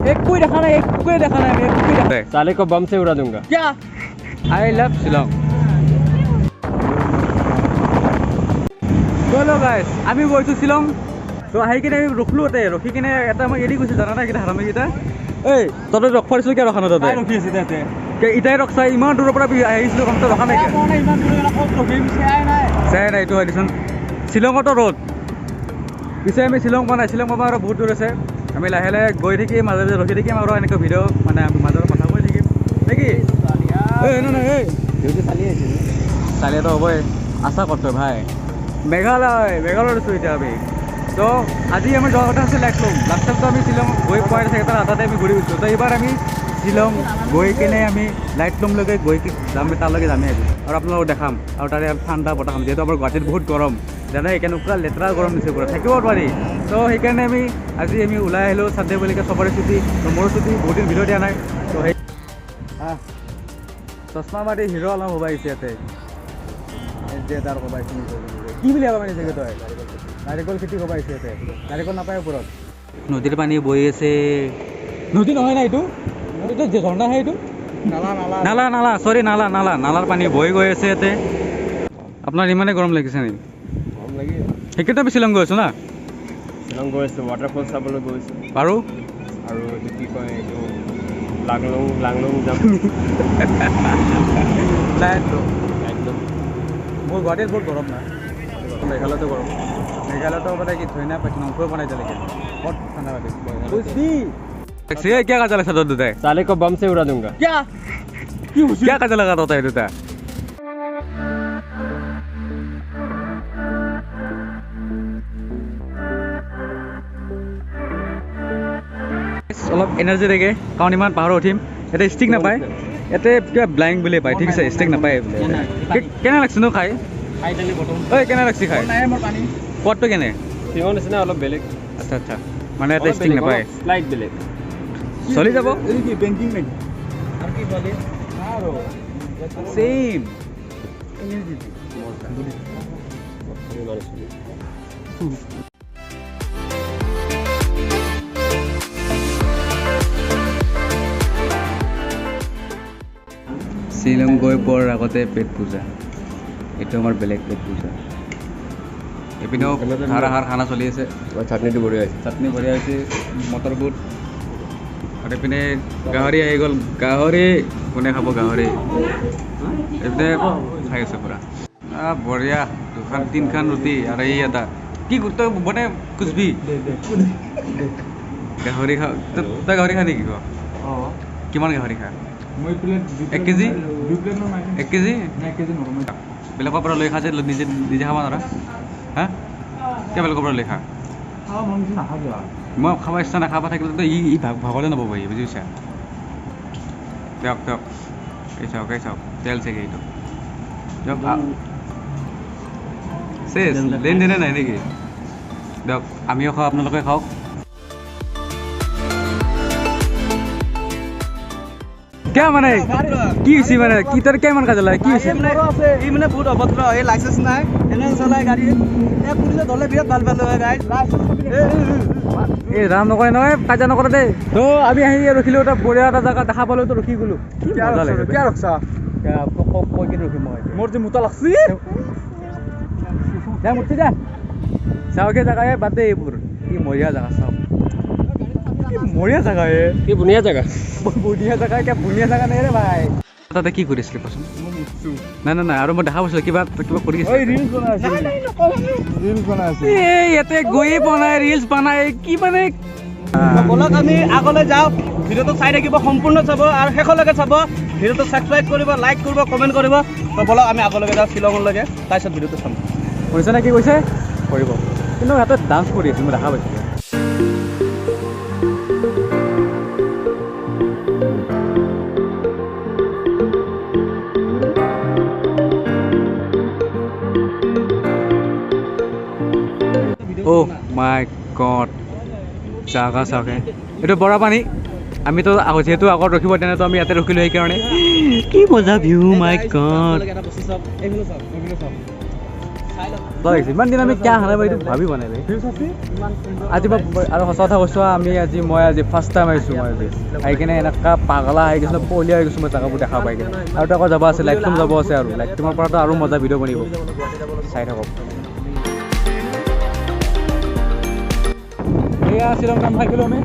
एक कोई देखा नहीं साले को बम से उड़ा दूंगा क्या आई लव शिलोंग चलो गाइस আমি গৈছো শিলং তো আহি কিনে আমি ৰখলোতে ৰখি কিনে এটা মই এৰি গৈছিল জানা না কিটা হাৰামে কিটা এই ততে ৰখ পাইছিল কি ৰখানো ততে ৰখি আছে তাতে কে ইটাই ৰখছা ইমান দূৰৰ পৰা আহিছিলো কমতে ৰখা নাই ইমান দূৰৰ পৰা ক'ত ৰখি চাই নাই এইটো হয় দিছন শিলংতো ৰ'দ পিছে আমি শিলং পোৱা নাই শিলং পাব আৰু বহুত দূৰ আছে আমি লাহে লাহে গৈ থাকিম মাজে মাজে ৰখি থাকিম আৰু এনেকৈ ভিডিঅ' মানে আমি মাজত কথা কৈ থাকিম নেকি এই ডিউটি চালিয়েতো হ'বই আশা করতো ভাই মেঘালয় আছো এতিয়া আমি তো আজি আমার যাওয়ার কথা আছে লাইটলুম লাস্ট টাইম তো আমি শিলং গৈ পোৱা নাথাকে তাৰ আধাতে আমি ঘূৰি গৈছোঁ তো এইবাৰ আমি শিলং গৈ কিনে আমি লাইটলুমলৈকে গৈ যাম তালৈকে যামেই আজি আৰু আপোনালোকক দেখাম আৰু তাৰে ঠাণ্ডা বতাহ খাম যিহেতু আমাৰ গুৱাহাটীত বহুত গৰম জানাই কেনেকুৱা লেতেৰা গৰম দিছে পুৰা থাকিব নোৱাৰি তো সেইকাৰণে আজি আমি ওলাই আহিলোঁ চানডে বুলিকে চবৰে ছুটি তো মোৰো ছুটি বহুত দিন ভিডিঅ' দিয়া নাই তো সেই চশমা মাৰি হিৰো আলম হ'ব আহিছে ইয়াতে তাৰ ক'বা কি বুলি ভাবা মানে চাগে তই নাৰিকল খেতি ক'বা আহিছে ইয়াতে নাৰিকল নাপায় ওপৰত নদীৰ পানী বৈ আছে নদী নহয় না এইটো এইটো ঝৰ্ণাহে এইটো নালা চৰি নালাৰ পানী বৈ গৈ আছে ইয়াতে আপোনাৰ ইমানে গৰম লাগিছে নেকি গৰম লাগি সেইকেইটা আমি শ্বিলং গৈ আছোঁ না শ্বিলং গৈ আছোঁ ৱাটাৰফল চাবলৈ গৈছোঁ আৰু এইটো কি কয় এইটো লাংলং যাম মোৰ গুৱাহাটীত বহুত গৰম না মেঘালয়তো গৰম মেঘালয়তো মানে কি ধুনীয়া পাইছোঁ নংফুৱে বনাই দিলে বহুত ঠাণ্ডা পাইছে क्या काजा लगा दूध है साले को बम से उड़ा दूंगा क्या काजा लगा होता है दूध অলপ এনাৰ্জি লাগে কাৰণ ইমান পাহাৰত উঠিম এটা ষ্টিক নাপায় ইয়াতে কিবা ব্লাইং বুলি পায় ঠিক আছে ষ্টিক নাপায় কেনে লাগছে নো খাই ঐ কেনে লাগছে খাই পটটো কেনে সিঙৰ নিচিনা অলপ বেলেগ আচ্ছা মানে এটা ষ্টিক নাপায় লাইট বেলেগ চলি যাব সেম শ্বিলং গৈ পোৱাৰ আগতে পেট পূজা এইটো আমাৰ বেলেগ পেট পূজা এইপিনেও ধাৰাসাৰ খানা চলি আছে চাটনিটো বঢ়িয়া হৈছে চাটনি বঢ়িয়া হৈছে মটৰ বুট আৰু এইপিনে গাহৰি আহি গ'ল গাহৰি কোনে খাব গাহৰি এইপিনে খাই আছে পূৰা বঢ়িয়া দুখন তিনিখন ৰুটি আৰু এই এটা কি তই বনে খুচবি গাহৰি খা তই গাহৰি খা নেকি কিমান গাহৰি খা 1 কেজি 1 কেজি বেলেগৰ পৰা লৈ খা যে নিজে খাব নোৱাৰা হা কিয় বেলেগৰ পৰা লৈ খা মই খাব ইচ্ছা নাখাব থাকিলেতো ই ভাগলৈ নবহি বুজি পাইছা দিয়ক এই চাওক তেল চাগে এইটো দিয়ক চেচ লেনদেনে নাই নেকি দিয়ক আমিও খাওঁ আপোনালোকে খাওক क्या মানে কি হৈছে মানে কি তোৰ কেমান কাজ লাগে কি হৈছে ই মানে বহুত অভদ্ৰ এই লাইসেন্স নাই এনে চলাই গাড়ী এ পুলিচে ধৰলে বিৰাট ভাল হয় গাইজ এই ৰাম নকয় নহয় কাজা নকৰে দেই তো আমি আহি ৰখিলোঁ এটা বঢ়িয়া এটা জাগা দেখা পালোঁ তো ৰখি গ'লোঁ কি মজা লাগে কিয় ৰখছা কৈ কিনে ৰখিম মই মোৰ যে মোটা লাগছি যা মুঠি যা চাওকে জাগা বাদ দে এইবোৰ কি মৰিয়া জাগা চাওক বঢ়িয়া জাগা কি ধুনীয়া জাগা বঢ়িয়া জাগা কি ধুনীয়া জাগা নাই ৰে ভাই তাতে কি কৰিছিলি কচোন নাই আৰু মই দেখা পাইছিলোঁ কিবা কৰি আছে ৰিলছ বনাই আছে ইয়াতে গৈয়ে বনাই ৰিলছ বনাই কি মানে বলক আমি আগলৈ যাওঁ ভিডিঅ'টো চাই থাকিব সম্পূৰ্ণ চাব আৰু শেষলৈকে চাব ভিডিঅ'টো ছাবস্ক্ৰাইব কৰিব লাইক কৰিব কমেণ্ট কৰিব তো বলক আমি আগলৈকে যাওঁ শ্বিলঙলৈকে তাৰপিছত ভিডিঅ'টো চাম কৈছে নে কি কৈছে কৰিব কিন্তু সিহঁতে ডান্স কৰি আছে মই দেখা পাইছোঁ Oh my god জাগা চাগে এইটো বৰা পানী আমিতো যিহেতু আগত ৰখিব তেনেতো আমি ইয়াতে ৰখিলোঁ সেইকাৰণে কি মজা ভিউ মাই গড এইগুলো চাওক লাগিছে ইমান দিন আমি কিয় অহা নাই এইটো ভাবি পোৱা নাই আজি আৰু সঁচা কথা কৈছোঁ মই আজি ফাৰ্ষ্ট টাইম আহিছোঁ মই আজি আহি কিনে এনেকুৱা পাগলা আহি গৈছোঁ পলিয়া হৈ গৈছোঁ মই জেগাবোৰ দেখা পাই কিনে আৰু তো আকৌ যাব আছে লাইটৰুম যাব আছে আৰু লাইটৰুমৰ পৰাতো আৰু মজা ভিডিঅ' বনিব চাই থাকক এয়া শ্ৰীলংকান খাই গ'লোঁ আমি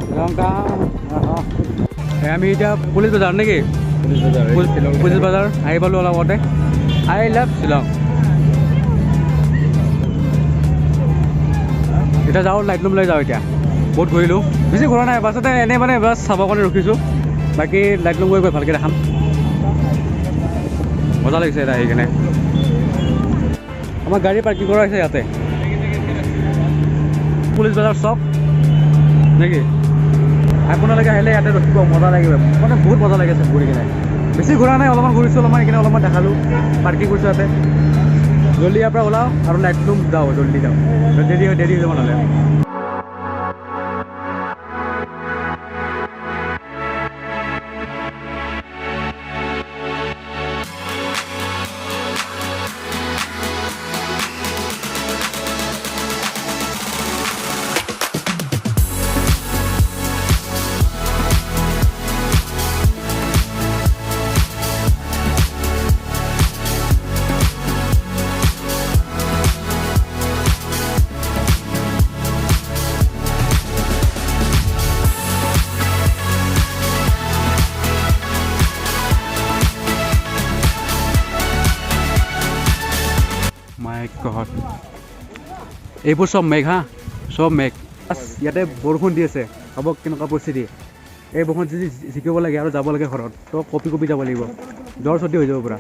শ্ৰীলংকা আমি এতিয়া পুলিচ বজাৰ নেকি পুলিচ বজাৰ আহি পালোঁ অলপ আগতে আই লাভ শ্বিলং এতিয়া যাওঁ লাইটলুমলৈ যাওঁ এতিয়া বহুত ঘূৰিলোঁ বেছি ঘূৰা নাই বাছতে এনেই মানে বাছ চাবৰ কাৰণে ৰখিছোঁ বাকী লাইটলুম গৈ ভালকৈ দেখাম মজা লাগিছে এতিয়া আহি কিনে আমাৰ গাড়ী পাৰ্কিং কৰা হৈছে ইয়াতে পুলিচ বজাৰ চব নেকি আপোনালোকে আহিলে ইয়াতে ৰখিব মজা লাগিব মানে বহুত মজা লাগিছে ঘূৰি কিনে বেছি ঘূৰা নাই অলপমান ঘূৰিছোঁ এইখিনি অলপমান দেখালোঁ পাৰ্কিং কৰিছোঁ ইয়াতে জল্দি ইয়াৰ পৰা ওলাওঁ আৰু লাইটলুম যাওঁ জল্দি যাওঁ দেৰি হৈ যাব নহ'লে এইবোৰ চব মেঘ হা চব মেঘ ইয়াতে বৰষুণ দি আছে হ'ব কেনেকুৱা পৰিস্থিতি এই বৰষুণ যদি জিকিব লাগে আৰু যাব লাগে ঘৰত তো কপি যাব লাগিব জ্বৰ চৰ্দি হৈ যাব পূৰা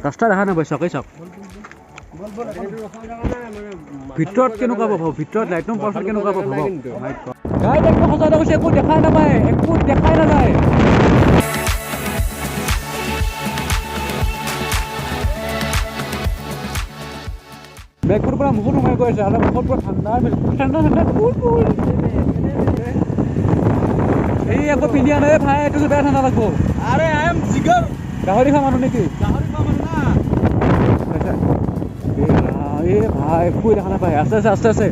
ৰাস্তা দেখা নাপায় চকেই চাওক ভিতৰত কেনেকুৱা পাব ভিতৰত লাইটৰুম পাছত কেনেকুৱা পাব গাইড একদম সঁচা কৈছে একো দেখাই নাপায় একো দেখাই নাযায় বেগবোৰ পৰা মুখত সোমাই গৈ আছে আৰু মুখত পৰা ঠাণ্ডা এই আকৌ পিন্ধিয়া নাই ভাই এইটো বেয়া ঠাণ্ডা লাগব আৰে আই এম জিগৰ গাহৰি খোৱা মানুহ নেকি এই ভাই একো দেখা নাপায় আস্তে আস্তে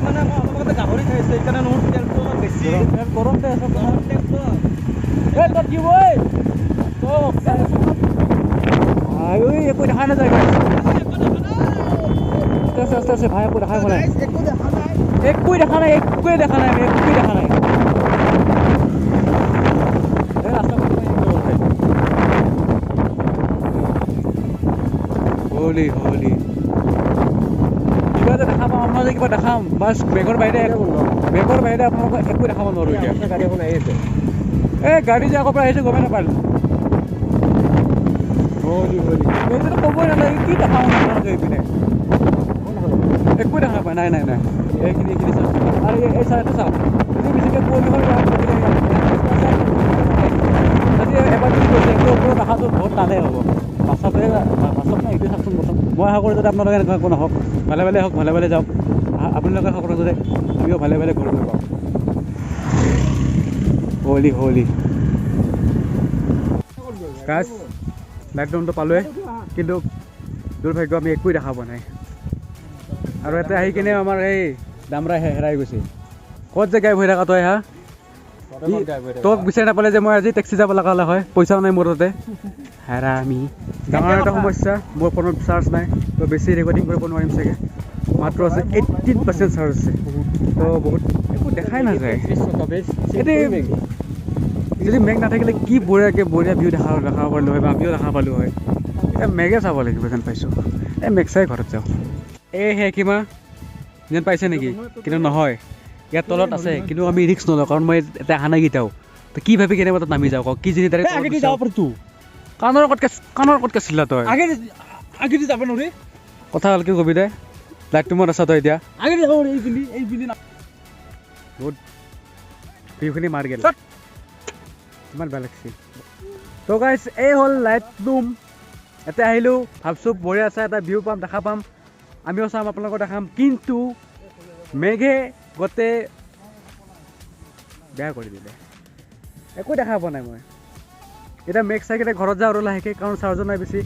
মানে মই অলপতে গাহৰি খাইছোঁ সেইকাৰণে মোৰ তেলটো অলপ বেছি গৰমতে আছে কি বৈ একো দেখা নাযায় আস্তে ভাই একো দেখা নাই একোৱে দেখা নাই হলি কিবা এটা দেখা পাম আপোনালোকে কিবা দেখাম বাছ বেগৰ বাহিৰে আপোনালোকক একো দেখাব নোৱাৰোঁ এতিয়া গাড়ী এখন আহি আছে এই গাড়ী যে আগৰ পৰা আহিছে গমেই নাপালোঁ এইটোতো ক'বই নালাগে কি দেখাম আপোনালোকে এইপিনে একো দেখা নাপায় নাই এইখিনি চাওক আৰু এই চাইডটো চাওক যদি বেছিকৈ কুঁৱলী হৈ আজি এবাৰ যদি কৈছে এইটো ওপৰত দেখাটো বহুত টানেই হ'ব বাছত নাই এইটোৱে চাওকচোন প্ৰথম মই আশা কৰোঁ যাতে আপোনালোকে এনেকুৱা একো নহওক ভালে হওক ভালে যাওক আপোনালোকে সকলো যাতে আমিও ভালে ঘূৰিব পাওঁ হলি গাইজ লাইটৰুমটো পালোৱে কিন্তু দুৰ্ভাগ্য আমি একোৱেই দেখা পোৱা নাই আৰু ইয়াতে আহি কিনে আমাৰ এই দামৰা হেৰাই গৈছে ক'ত যে গাইব হৈ থকা তই হা তোক বিচাৰি নাপালে যে মই আজি টেক্সি যাব লগা হ'লে হয় পইচাও নাই মোৰ তাতে হেৰা আমি ডাঙৰ এটা সমস্যা মোৰ ফোনত চাৰ্জ নাই তো বেছি ৰেকৰ্ডিং কৰিব নোৱাৰিম চাগে মাত্ৰ আছে 18% চাৰ্জ আছে তো বহুত একো দেখাই নাযায় যদি মেঘ নাথাকিলে কি বঢ়িয়া ভিউ দেখা পাৰিলোঁ হয় বা আমিও দেখা পালোঁ হয় এতিয়া মেঘে চাব লাগিব যেন পাইছোঁ এই মেঘ চাই ঘৰত যাওঁ এই কিমা যেন পাইছে নেকি কিন্তু নহয় ইয়াৰ তলত আছে কিন্তু আমি ৰিক্স নলওঁ কাৰণ মই এটা অহা নাই কেইটাও তো কি ভাবি কেনে মই তাত নামি যাওঁ কওক কি যদি তাৰে যাব পাৰোঁ কাণৰ ক'তকৈ চিল্লা তই আগেদি যাব নোৱাৰি কথা ভালকৈ কবি দে লাইটৰুমত আছা তই এতিয়া বহুত ভিউখিনি মাৰ গ'ল ইমান বেয়া লাগিছে তো গাইজ এই হ'ল লাইটৰুম ইয়াতে আহিলোঁ ভাবছোঁ বঢ়িয়া আছে এটা ভিউ পাম দেখা পাম আমিও চাম আপোনালোকক দেখাম কিন্তু মেঘে গোটেই বেয়া কৰি দিলে একো দেখা পোৱা নাই মই এতিয়া মেঘ চাই কিনে ঘৰত যাওঁ আৰু লাহেকৈ কাৰণ চাৰ্জৰ নাই বেছি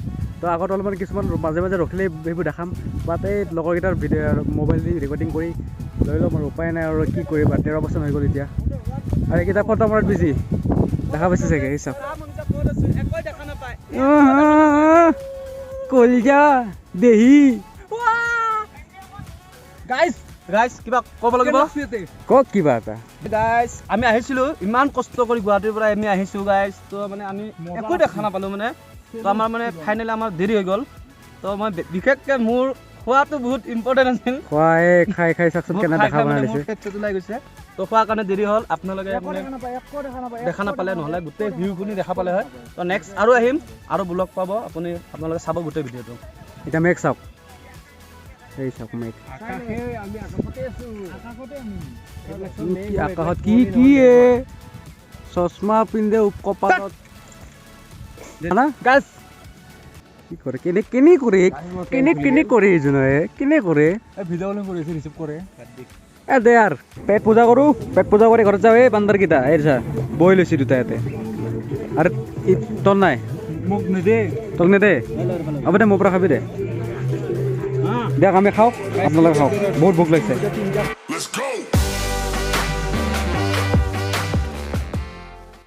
তো আগত অলপমান কিছুমান মাজে মাজে ৰখিলে সেইবোৰ দেখাম বাট এই লগৰকেইটাৰ ভিডিঅ' মোবাইল দি ৰেকৰ্ডিং কৰি লৈ ল'ম আৰু উপায় নাই আৰু কি কৰিবা 13 বছৰ হৈ গ'ল এতিয়া আৰু এইকেইটা ফটো মৰাত বিজি দেখা পাইছে চাগে এই চাওক কলিজা দেহি গাইজ কিবা ক'ব লাগিব কওক কিবা এটা গাইজ আমি আহিছিলোঁ ইমান কষ্ট কৰি গুৱাহাটীৰ পৰা আমি আহিছোঁ গাইজ তো মানে আমি একো দেখা নাপালোঁ মানে তো আমাৰ মানে ফাইনেলি আমাৰ দেৰি হৈ গ'ল তো মই বিশেষকৈ মোৰ খোৱাটো বহুত ইম্পৰ্টেণ্ট আছিল খোৱাই খাই চাওকচোন কেনে দেখা বনাইছে পেটটো ওলাই গৈছে তো খোৱাৰ কাৰণে দেৰি হ'ল আপোনালোকে মানে দেখা নাপালে নহ'লে গোটেই ভিউখিনি দেখা পালে হয় তো নেক্সট আৰু আহিম আৰু ব্লগ পাব আপোনালোকে চাব গোটেই ভিডিঅ'টো এতিয়া মেঘ চাওক এই চাওক মেঘ আকাশত কি কি চশমা পিন্ধে কপালত গাইজ কি কৰে কেনে কৰে এইজনে কেনে কৰে ভিডিঅ' কৰি আছে ৰিচিভ কৰে এ দে আৰু পেট পূজা কৰোঁ পেট পূজা কৰি ঘৰত যাওঁ এই বান্দাৰকেইটা এই চা বহি লৈছে দুটা ইয়াতে আৰু তোৰ নাই মোক নিদে তোক নেদে হ'ব দে মোৰ পৰা খাবি দে দিয়ক আমি খাওঁ আপোনালোকে খাওক বহুত ভোক লাগিছে